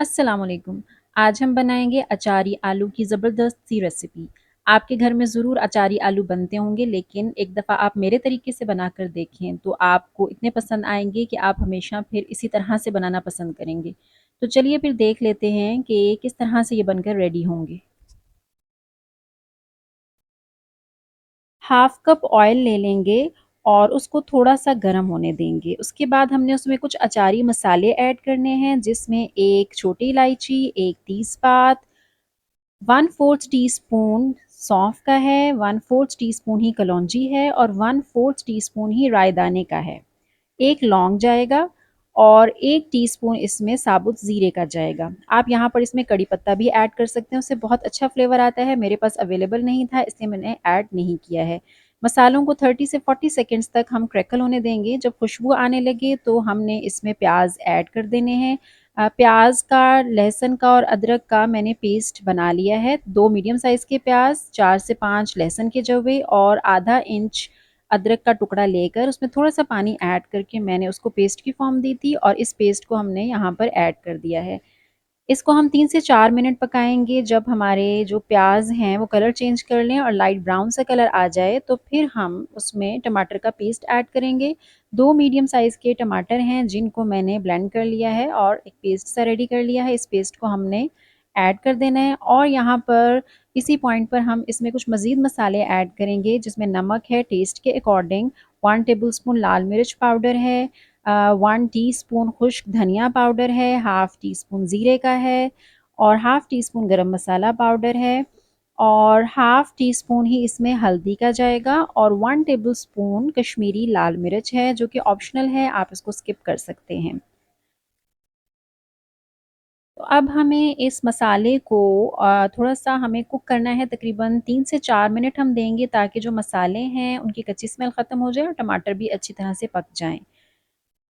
अस्सलामुअलैकुम। आज हम बनाएंगे अचारी आलू की ज़बरदस्त सी रेसिपी। आपके घर में ज़रूर अचारी आलू बनते होंगे, लेकिन एक दफ़ा आप मेरे तरीके से बनाकर देखें तो आपको इतने पसंद आएंगे कि आप हमेशा फिर इसी तरह से बनाना पसंद करेंगे। तो चलिए फिर देख लेते हैं कि किस तरह से ये बनकर रेडी होंगे। हाफ कप ऑयल ले लेंगे और उसको थोड़ा सा गर्म होने देंगे। उसके बाद हमने उसमें कुछ अचारी मसाले ऐड करने हैं, जिसमें एक छोटी इलायची, एक तेज़पात, 1/4 टीस्पून सौंफ का है, 1/4 टीस्पून ही कलौंजी है और 1/4 टीस्पून ही रायदाने का है। एक लौंग जाएगा और 1 टीस्पून इसमें साबुत ज़ीरे का जाएगा। आप यहाँ पर इसमें कड़ी पत्ता भी ऐड कर सकते हैं, उससे बहुत अच्छा फ्लेवर आता है। मेरे पास अवेलेबल नहीं था, इसलिए मैंने ऐड नहीं किया है। मसालों को 30 से 40 सेकंड्स तक हम क्रैकल होने देंगे। जब खुशबू आने लगे तो हमने इसमें प्याज ऐड कर देने हैं। प्याज का, लहसुन का और अदरक का मैंने पेस्ट बना लिया है। 2 मीडियम साइज़ के प्याज, 4 से 5 लहसुन के जवे और आधा इंच अदरक का टुकड़ा लेकर उसमें थोड़ा-सा पानी ऐड करके मैंने उसको पेस्ट की फ़ॉर्म दी थी और इस पेस्ट को हमने यहाँ पर ऐड कर दिया है। इसको हम 3 से 4 मिनट पकाएँगे। जब हमारे जो प्याज़ हैं वो कलर चेंज कर लें और लाइट ब्राउन सा कलर आ जाए, तो फिर हम उसमें टमाटर का पेस्ट ऐड करेंगे। 2 मीडियम साइज़ के टमाटर हैं जिनको मैंने ब्लेंड कर लिया है और एक पेस्ट सा रेडी कर लिया है। इस पेस्ट को हमने ऐड कर देना है और यहाँ पर इसी पॉइंट पर हम इसमें कुछ मज़ीद मसाले ऐड करेंगे, जिसमें नमक है टेस्ट के अकॉर्डिंग, 1 टेबलस्पून लाल मिर्च पाउडर है, 1 टीस्पून खुश्क धनिया पाउडर है, हाफ़ टीस्पून ज़ीरे का है और हाफ़ टीस्पून गरम मसाला पाउडर है और हाफ़ टीस्पून ही इसमें हल्दी का जाएगा और 1 टेबलस्पून कश्मीरी लाल मिर्च है, जो कि ऑप्शनल है, आप इसको स्किप कर सकते हैं। तो अब हमें इस मसाले को थोड़ा-सा हमें कुक करना है, तकरीबन 3 से 4 मिनट हम देंगे, ताकि जो मसाले हैं उनकी कच्ची स्मेल ख़त्म हो जाए और टमाटर भी अच्छी तरह से पक जाएँ।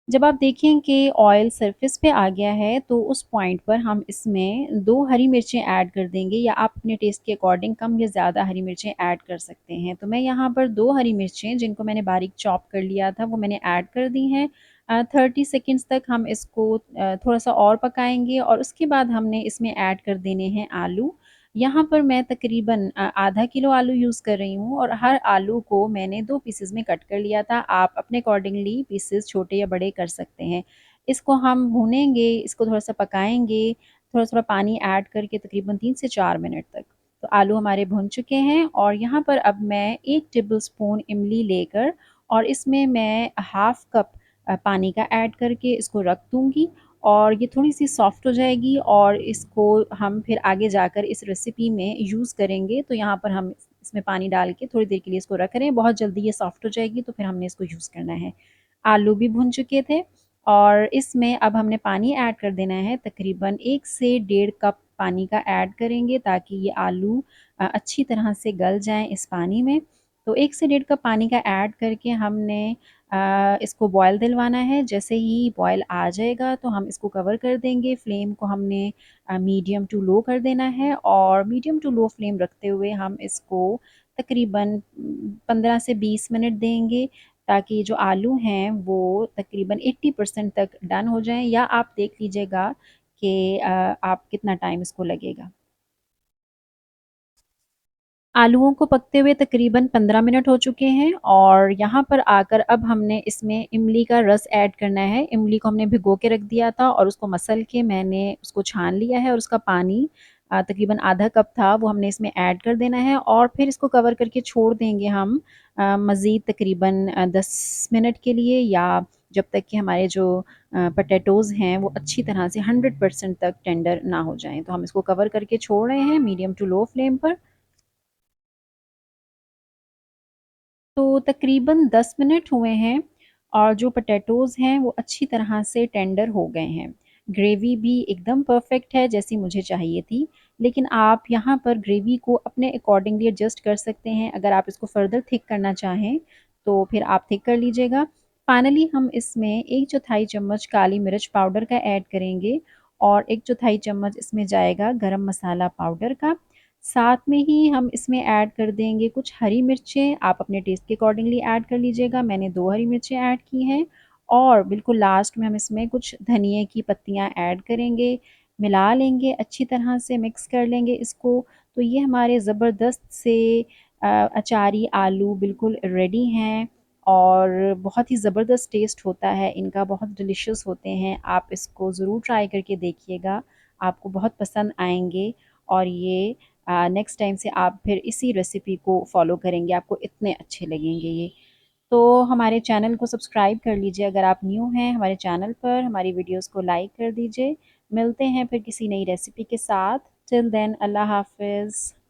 जब आप देखें कि ऑयल सरफेस पे आ गया है, तो उस पॉइंट पर हम इसमें 2 हरी मिर्चें ऐड कर देंगे, या आप अपने टेस्ट के अकॉर्डिंग कम या ज़्यादा हरी मिर्चें ऐड कर सकते हैं। तो मैं यहाँ पर 2 हरी मिर्चें, जिनको मैंने बारीक चॉप कर लिया था, वो मैंने ऐड कर दी हैं। 30 सेकंड्स तक हम इसको थोड़ा-सा और पकाएँगे और उसके बाद हमने इसमें ऐड कर देने हैं आलू। यहाँ पर मैं तकरीबन आधा किलो आलू यूज़ कर रही हूँ और हर आलू को मैंने 2 पीसेज़ में कट कर लिया था। आप अपने अकॉर्डिंगली पीसेज़ छोटे या बड़े कर सकते हैं। इसको हम भूनेंगे, इसको थोड़ा-सा पकाएँगे, थोड़ा-थोड़ा पानी ऐड करके तकरीबन 3 से 4 मिनट तक। तो आलू हमारे भुन चुके हैं और यहाँ पर अब मैं 1 टेबलस्पून इमली लेकर और इसमें मैं हाफ़ कप पानी का ऐड करके इसको रख दूँगी और ये थोड़ी-सी सॉफ्ट हो जाएगी और इसको हम फिर आगे जाकर इस रेसिपी में यूज़ करेंगे। तो यहाँ पर हम इसमें पानी डाल के थोड़ी देर के लिए इसको रख रहे हैं। बहुत जल्दी ये सॉफ्ट हो जाएगी, तो फिर हमने इसको यूज़ करना है। आलू भी भुन चुके थे और इसमें अब हमने पानी ऐड कर देना है, तकरीबन 1 से डेढ़ कप पानी का ऐड करेंगे, ताकि ये आलू अच्छी तरह से गल जाएँ इस पानी में। तो 1 से डेढ़ कप पानी का ऐड करके हमने इसको बॉयल दिलवाना है। जैसे ही बॉयल आ जाएगा तो हम इसको कवर कर देंगे। फ्लेम को हमने मीडियम टू लो कर देना है और मीडियम टू लो फ्लेम रखते हुए हम इसको तकरीबन 15 से 20 मिनट देंगे, ताकि जो आलू हैं वो तकरीबन 80% तक डन हो जाएँ, या आप देख लीजिएगा कि आप कितना टाइम इसको लगेगा। आलूओं को पकते हुए तकरीबन 15 मिनट हो चुके हैं और यहाँ पर आकर अब हमने इसमें इमली का रस ऐड करना है। इमली को हमने भिगो के रख दिया था और उसको मसल के मैंने उसको छान लिया है और उसका पानी तकरीबन आधा कप था, वो हमने इसमें ऐड कर देना है और फिर इसको कवर करके छोड़ देंगे हम मज़ीद तकरीबन 10 मिनट के लिए, या जब तक कि हमारे जो पोटैटोज़ हैं वो अच्छी तरह से 100% तक टेंडर ना हो जाएँ। तो हम इसको कवर करके छोड़ रहे हैं मीडियम टू लो फ्लेम पर। तो तकरीबन 10 मिनट हुए हैं और जो पोटैटोज़ हैं वो अच्छी तरह से टेंडर हो गए हैं। ग्रेवी भी एकदम परफ़ेक्ट है जैसी मुझे चाहिए थी, लेकिन आप यहाँ पर ग्रेवी को अपने अकॉर्डिंगली एडजस्ट कर सकते हैं। अगर आप इसको फ़र्दर थिक करना चाहें, तो फिर आप थिक कर लीजिएगा। फाइनली हम इसमें 1 चौथाई चम्मच काली मिर्च पाउडर का ऐड करेंगे और 1 चौथाई चम्मच इसमें जाएगा गरम मसाला पाउडर का। साथ में ही हम इसमें ऐड कर देंगे कुछ हरी मिर्चें, आप अपने टेस्ट के अकॉर्डिंगली ऐड कर लीजिएगा। मैंने 2 हरी मिर्चें ऐड की हैं और बिल्कुल लास्ट में हम इसमें कुछ धनिये की पत्तियाँ ऐड करेंगे। मिला लेंगे, अच्छी तरह से मिक्स कर लेंगे इसको। तो ये हमारे ज़बरदस्त से अचारी आलू बिल्कुल रेडी हैं और बहुत ही ज़बरदस्त टेस्ट होता है इनका, बहुत डिलिशियस होते हैं। आप इसको ज़रूर ट्राई करके देखिएगा, आपको बहुत पसंद आएँगे और ये नेक्स्ट टाइम से आप फिर इसी रेसिपी को फ़ॉलो करेंगे, आपको इतने अच्छे लगेंगे ये। तो हमारे चैनल को सब्सक्राइब कर लीजिए अगर आप न्यू हैं हमारे चैनल पर, हमारी वीडियोस को लाइक कर दीजिए। मिलते हैं फिर किसी नई रेसिपी के साथ। टिल देन अल्लाह हाफ़िज़।